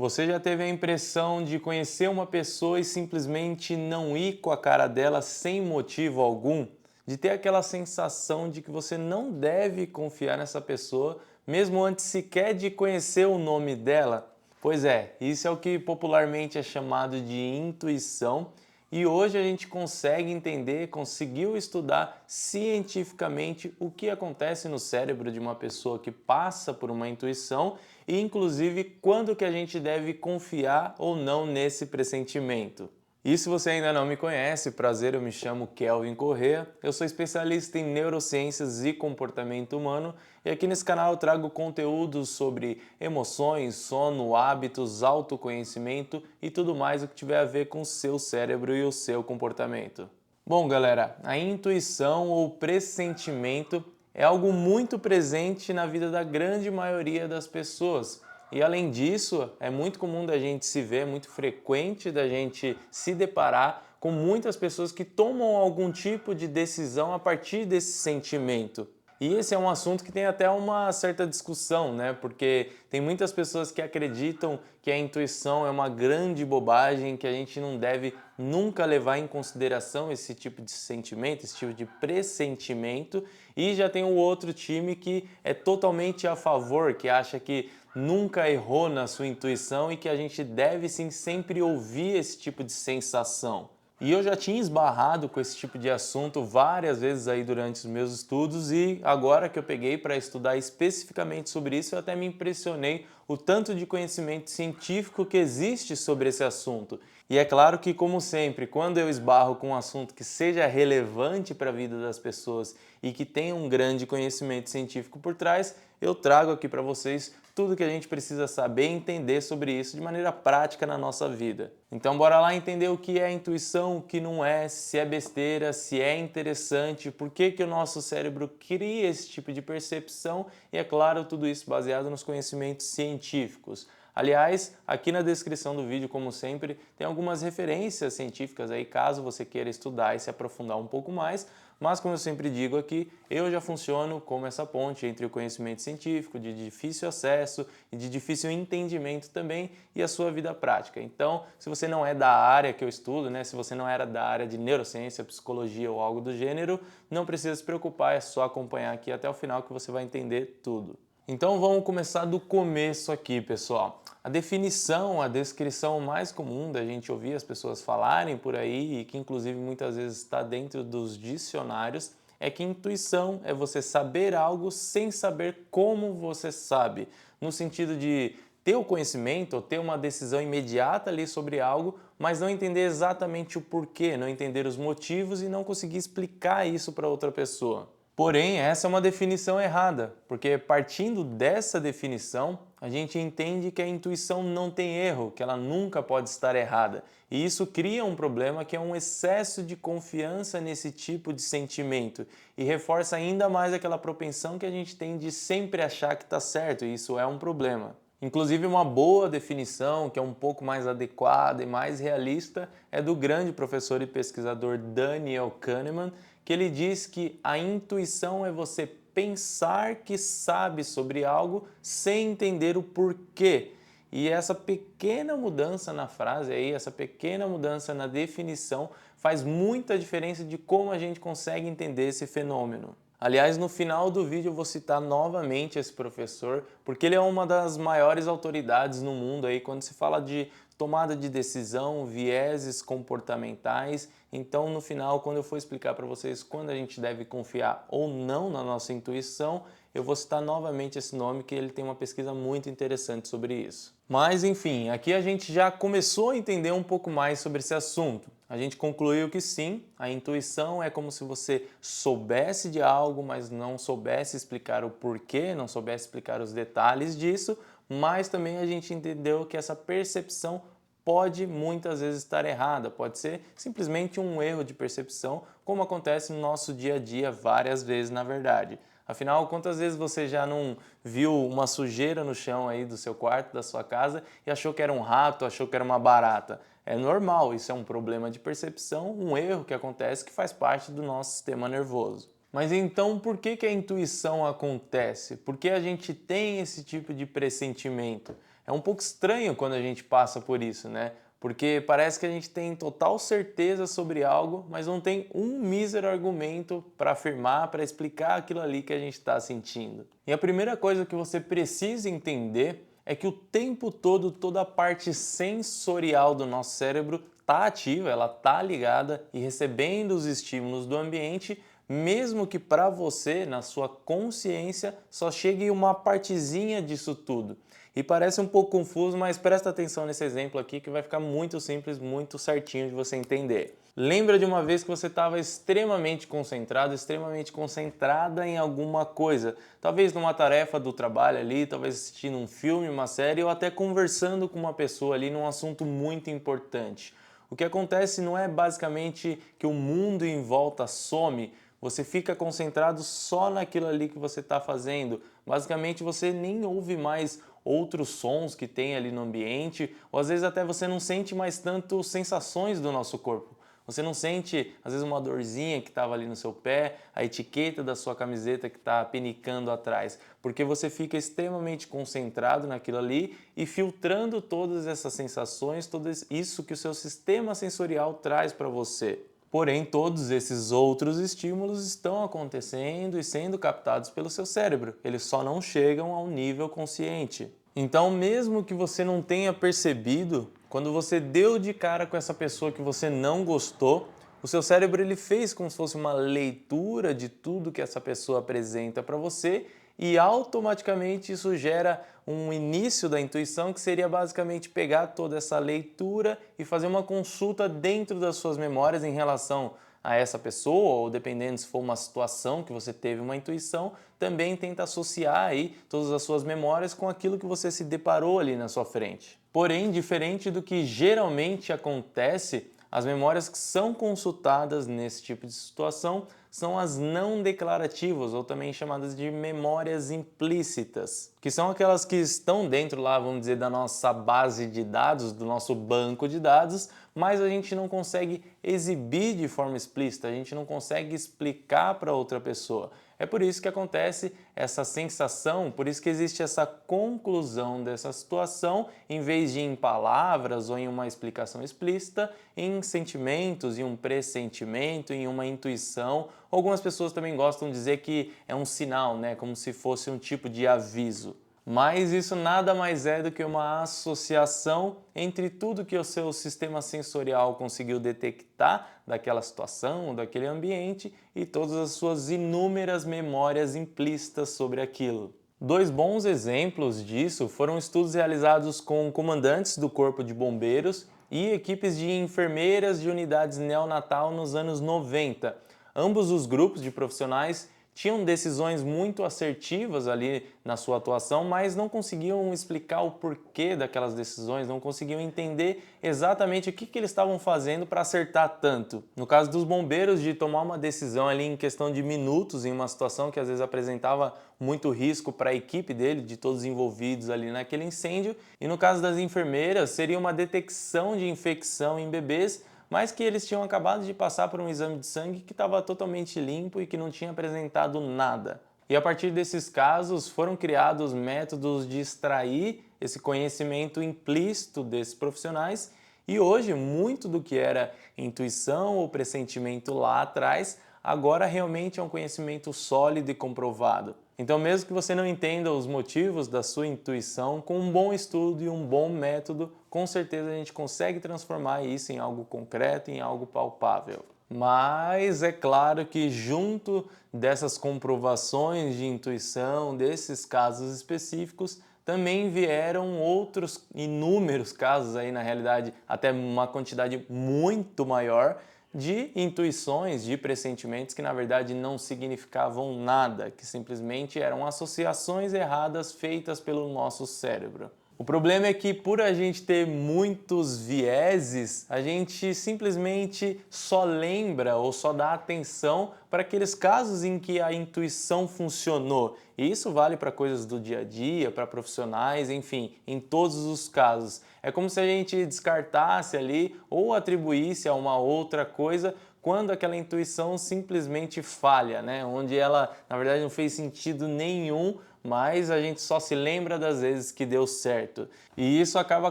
Você já teve a impressão de conhecer uma pessoa e simplesmente não ir com a cara dela sem motivo algum? De ter aquela sensação de que você não deve confiar nessa pessoa, mesmo antes sequer de conhecer o nome dela? Pois é, isso é o que popularmente é chamado de intuição, e hoje a gente consegue entender, conseguiu estudar cientificamente o que acontece no cérebro de uma pessoa que passa por uma intuição e inclusive quando que a gente deve confiar ou não nesse pressentimento. E se você ainda não me conhece, prazer, eu me chamo Kelvin Corrêa, eu sou especialista em neurociências e comportamento humano e aqui nesse canal eu trago conteúdos sobre emoções, sono, hábitos, autoconhecimento e tudo mais o que tiver a ver com o seu cérebro e o seu comportamento. Bom, galera, a intuição ou pressentimento é algo muito presente na vida da grande maioria das pessoas. E além disso, é muito comum da gente se ver, é muito frequente da gente se deparar com muitas pessoas que tomam algum tipo de decisão a partir desse sentimento. E esse é um assunto que tem até uma certa discussão, né? Porque tem muitas pessoas que acreditam que a intuição é uma grande bobagem, que a gente não deve nunca levar em consideração esse tipo de sentimento, esse tipo de pressentimento. E já tem o outro time que é totalmente a favor, que acha que nunca errou na sua intuição e que a gente deve sim sempre ouvir esse tipo de sensação. E eu já tinha esbarrado com esse tipo de assunto várias vezes aí durante os meus estudos e agora que eu peguei para estudar especificamente sobre isso, eu até me impressionei o tanto de conhecimento científico que existe sobre esse assunto. E é claro que, como sempre, quando eu esbarro com um assunto que seja relevante para a vida das pessoas e que tenha um grande conhecimento científico por trás, eu trago aqui para vocês tudo que a gente precisa saber e entender sobre isso de maneira prática na nossa vida. Então bora lá entender o que é intuição, o que não é, se é besteira, se é interessante, por que que o nosso cérebro cria esse tipo de percepção e, é claro, tudo isso baseado nos conhecimentos científicos. Aliás, aqui na descrição do vídeo, como sempre, tem algumas referências científicas aí, caso você queira estudar e se aprofundar um pouco mais, mas como eu sempre digo aqui, eu já funciono como essa ponte entre o conhecimento científico, de difícil acesso e de difícil entendimento também, e a sua vida prática. Então, se você não é da área que eu estudo, né, se você não era da área de neurociência, psicologia ou algo do gênero, não precisa se preocupar, é só acompanhar aqui até o final que você vai entender tudo. Então vamos começar do começo aqui, pessoal. A definição, a descrição mais comum da gente ouvir as pessoas falarem por aí e que inclusive muitas vezes está dentro dos dicionários é que intuição é você saber algo sem saber como você sabe, no sentido de ter o conhecimento ou ter uma decisão imediata ali sobre algo, mas não entender exatamente o porquê, não entender os motivos e não conseguir explicar isso para outra pessoa. Porém, essa é uma definição errada, porque partindo dessa definição, a gente entende que a intuição não tem erro, que ela nunca pode estar errada. E isso cria um problema que é um excesso de confiança nesse tipo de sentimento e reforça ainda mais aquela propensão que a gente tem de sempre achar que está certo, e isso é um problema. Inclusive, uma boa definição, que é um pouco mais adequada e mais realista, é do grande professor e pesquisador Daniel Kahneman, que ele diz que a intuição é você pensar que sabe sobre algo sem entender o porquê. E essa pequena mudança na frase aí, essa pequena mudança na definição faz muita diferença de como a gente consegue entender esse fenômeno. Aliás, no final do vídeo eu vou citar novamente esse professor, porque ele é uma das maiores autoridades no mundo aí quando se fala de tomada de decisão, vieses comportamentais. Então, no final, quando eu for explicar para vocês quando a gente deve confiar ou não na nossa intuição, eu vou citar novamente esse nome, que ele tem uma pesquisa muito interessante sobre isso. Mas enfim, aqui a gente já começou a entender um pouco mais sobre esse assunto. A gente concluiu que sim, a intuição é como se você soubesse de algo, mas não soubesse explicar o porquê, não soubesse explicar os detalhes disso, mas também a gente entendeu que essa percepção pode muitas vezes estar errada, pode ser simplesmente um erro de percepção, como acontece no nosso dia a dia várias vezes, na verdade. Afinal, quantas vezes você já não viu uma sujeira no chão aí do seu quarto, da sua casa, e achou que era um rato, achou que era uma barata? É normal, isso é um problema de percepção, um erro que acontece que faz parte do nosso sistema nervoso. Mas então, por que que a intuição acontece? Por que a gente tem esse tipo de pressentimento? É um pouco estranho quando a gente passa por isso, né? Porque parece que a gente tem total certeza sobre algo, mas não tem um mísero argumento para afirmar, para explicar aquilo ali que a gente está sentindo. E a primeira coisa que você precisa entender é que o tempo todo toda a parte sensorial do nosso cérebro está ativa, ela está ligada e recebendo os estímulos do ambiente, mesmo que para você, na sua consciência, só chegue uma partezinha disso tudo. E parece um pouco confuso, mas presta atenção nesse exemplo aqui que vai ficar muito simples, muito certinho de você entender. Lembra de uma vez que você estava extremamente concentrado, extremamente concentrada em alguma coisa, talvez numa tarefa do trabalho ali, talvez assistindo um filme, uma série ou até conversando com uma pessoa ali num assunto muito importante. O que acontece não é basicamente que o mundo em volta some, você fica concentrado só naquilo ali que você está fazendo. Basicamente você nem ouve mais outros sons que tem ali no ambiente, ou às vezes até você não sente mais tanto sensações do nosso corpo. Você não sente, às vezes, uma dorzinha que estava ali no seu pé, a etiqueta da sua camiseta que está pinicando atrás, porque você fica extremamente concentrado naquilo ali e filtrando todas essas sensações, tudo isso que o seu sistema sensorial traz para você. Porém, todos esses outros estímulos estão acontecendo e sendo captados pelo seu cérebro, eles só não chegam ao nível consciente. Então, mesmo que você não tenha percebido, quando você deu de cara com essa pessoa que você não gostou, o seu cérebro ele fez como se fosse uma leitura de tudo que essa pessoa apresenta para você e automaticamente isso gera um início da intuição que seria basicamente pegar toda essa leitura e fazer uma consulta dentro das suas memórias em relação a essa pessoa, ou dependendo se for uma situação que você teve uma intuição, também tenta associar aí todas as suas memórias com aquilo que você se deparou ali na sua frente. Porém, diferente do que geralmente acontece, as memórias que são consultadas nesse tipo de situação são as não declarativas, ou também chamadas de memórias implícitas, que são aquelas que estão dentro lá, vamos dizer, da nossa base de dados, do nosso banco de dados, mas a gente não consegue exibir de forma explícita, a gente não consegue explicar para outra pessoa. É por isso que acontece essa sensação, por isso que existe essa conclusão dessa situação, em vez de em palavras ou em uma explicação explícita, em sentimentos, em um pressentimento, em uma intuição. Algumas pessoas também gostam de dizer que é um sinal, né? Como se fosse um tipo de aviso. Mas isso nada mais é do que uma associação entre tudo que o seu sistema sensorial conseguiu detectar daquela situação, daquele ambiente e todas as suas inúmeras memórias implícitas sobre aquilo. Dois bons exemplos disso foram estudos realizados com comandantes do Corpo de Bombeiros e equipes de enfermeiras de unidades neonatal nos anos 90. Ambos os grupos de profissionais tinham decisões muito assertivas ali na sua atuação, mas não conseguiam explicar o porquê daquelas decisões, não conseguiam entender exatamente o que eles estavam fazendo para acertar tanto. No caso dos bombeiros, de tomar uma decisão ali em questão de minutos, em uma situação que às vezes apresentava muito risco para a equipe dele, de todos envolvidos ali naquele incêndio, e no caso das enfermeiras, seria uma detecção de infecção em bebês, mas que eles tinham acabado de passar por um exame de sangue que estava totalmente limpo e que não tinha apresentado nada. E a partir desses casos foram criados métodos de extrair esse conhecimento implícito desses profissionais e hoje muito do que era intuição ou pressentimento lá atrás agora realmente é um conhecimento sólido e comprovado. Então, mesmo que você não entenda os motivos da sua intuição, com um bom estudo e um bom método, com certeza a gente consegue transformar isso em algo concreto, em algo palpável. Mas é claro que junto dessas comprovações de intuição, desses casos específicos, também vieram outros inúmeros casos aí, na realidade, até uma quantidade muito maior de intuições, de pressentimentos que na verdade não significavam nada, que simplesmente eram associações erradas feitas pelo nosso cérebro. O problema é que por a gente ter muitos vieses, a gente simplesmente só lembra ou só dá atenção para aqueles casos em que a intuição funcionou. E isso vale para coisas do dia a dia, para profissionais, enfim, em todos os casos. É como se a gente descartasse ali ou atribuísse a uma outra coisa quando aquela intuição simplesmente falha, né? Onde ela, na verdade, não fez sentido nenhum, mas a gente só se lembra das vezes que deu certo. E isso acaba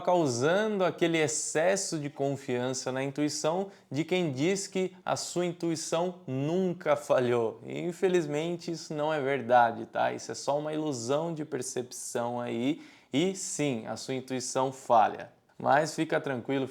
causando aquele excesso de confiança na intuição de quem diz que a sua intuição nunca falhou. E infelizmente isso não é verdade, tá? Isso é só uma ilusão de percepção aí. E sim, a sua intuição falha. Mas fica tranquila,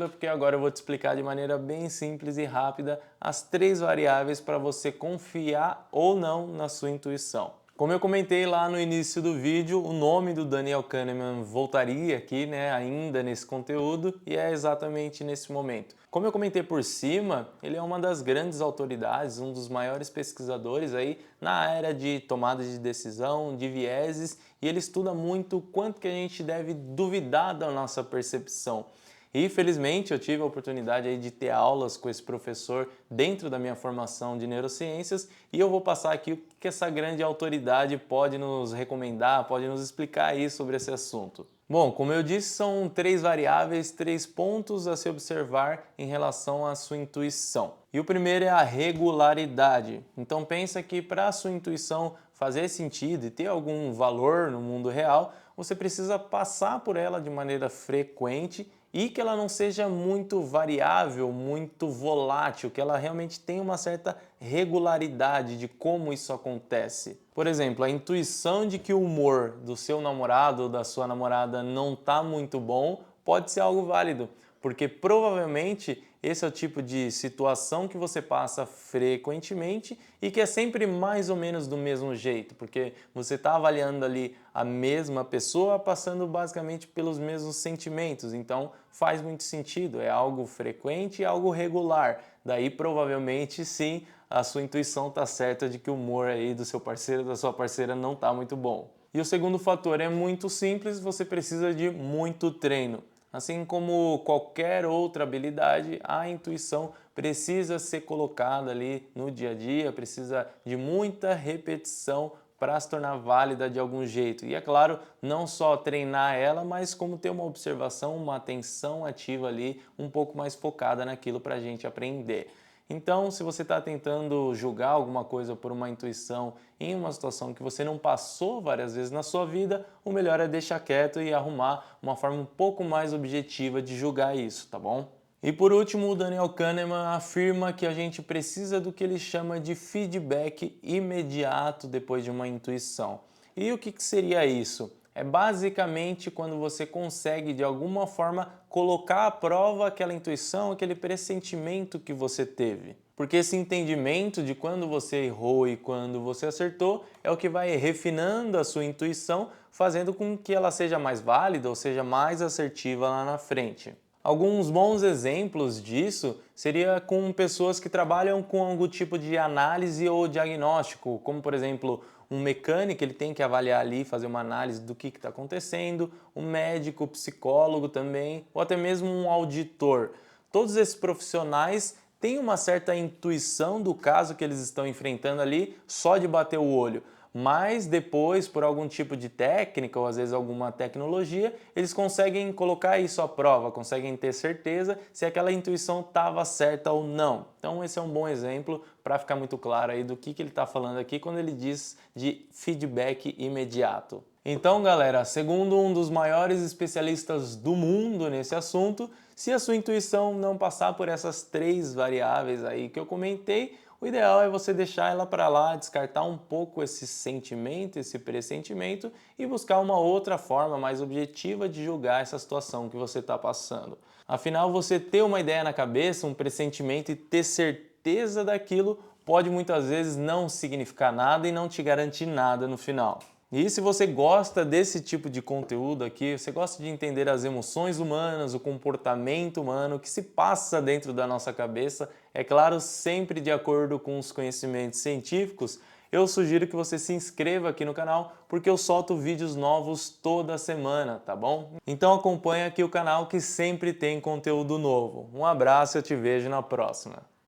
porque agora eu vou te explicar de maneira bem simples e rápida as 3 variáveis para você confiar ou não na sua intuição. Como eu comentei lá no início do vídeo, o nome do Daniel Kahneman voltaria aqui, né, ainda nesse conteúdo, e é exatamente nesse momento. Como eu comentei por cima, ele é uma das grandes autoridades, um dos maiores pesquisadores aí na área de tomada de decisão, de vieses, e ele estuda muito o quanto que a gente deve duvidar da nossa percepção. E felizmente eu tive a oportunidade aí de ter aulas com esse professor dentro da minha formação de neurociências e eu vou passar aqui o que essa grande autoridade pode nos recomendar, pode nos explicar aí sobre esse assunto. Bom, como eu disse, são 3 variáveis, 3 pontos a se observar em relação à sua intuição. E o primeiro é a regularidade. Então pensa que para a sua intuição fazer sentido e ter algum valor no mundo real, você precisa passar por ela de maneira frequente e que ela não seja muito variável, muito volátil, que ela realmente tenha uma certa regularidade de como isso acontece. Por exemplo, a intuição de que o humor do seu namorado ou da sua namorada não está muito bom pode ser algo válido, porque provavelmente esse é o tipo de situação que você passa frequentemente e que é sempre mais ou menos do mesmo jeito, porque você está avaliando ali a mesma pessoa passando basicamente pelos mesmos sentimentos, então faz muito sentido, é algo frequente e algo regular. Daí provavelmente sim, a sua intuição está certa de que o humor aí do seu parceiro, da sua parceira não está muito bom. E o segundo fator é muito simples, você precisa de muito treino. Assim como qualquer outra habilidade, a intuição precisa ser colocada ali no dia a dia, precisa de muita repetição para se tornar válida de algum jeito. E é claro, não só treinar ela, mas como ter uma observação, uma atenção ativa ali, um pouco mais focada naquilo para a gente aprender. Então, se você está tentando julgar alguma coisa por uma intuição em uma situação que você não passou várias vezes na sua vida, o melhor é deixar quieto e arrumar uma forma um pouco mais objetiva de julgar isso, tá bom? E por último, o Daniel Kahneman afirma que a gente precisa do que ele chama de feedback imediato depois de uma intuição. E o que seria isso? É basicamente quando você consegue de alguma forma colocar à prova aquela intuição, aquele pressentimento que você teve. Porque esse entendimento de quando você errou e quando você acertou é o que vai refinando a sua intuição, fazendo com que ela seja mais válida ou seja mais assertiva lá na frente. Alguns bons exemplos disso seria com pessoas que trabalham com algum tipo de análise ou diagnóstico, como por exemplo um mecânico, ele tem que avaliar ali, fazer uma análise do que está acontecendo, um médico, psicólogo também, ou até mesmo um auditor. Todos esses profissionais têm uma certa intuição do caso que eles estão enfrentando ali só de bater o olho. Mas depois, por algum tipo de técnica ou às vezes alguma tecnologia, eles conseguem colocar isso à prova, conseguem ter certeza se aquela intuição estava certa ou não. Então esse é um bom exemplo para ficar muito claro aí do que ele está falando aqui quando ele diz de feedback imediato. Então, galera, segundo um dos maiores especialistas do mundo nesse assunto, se a sua intuição não passar por essas 3 variáveis aí que eu comentei, o ideal é você deixar ela para lá, descartar um pouco esse sentimento, esse pressentimento e buscar uma outra forma mais objetiva de julgar essa situação que você está passando. Afinal, você ter uma ideia na cabeça, um pressentimento e ter certeza daquilo pode muitas vezes não significar nada e não te garantir nada no final. E se você gosta desse tipo de conteúdo aqui, você gosta de entender as emoções humanas, o comportamento humano que se passa dentro da nossa cabeça, é claro, sempre de acordo com os conhecimentos científicos, eu sugiro que você se inscreva aqui no canal, porque eu solto vídeos novos toda semana, tá bom? Então acompanha aqui o canal que sempre tem conteúdo novo. Um abraço e eu te vejo na próxima.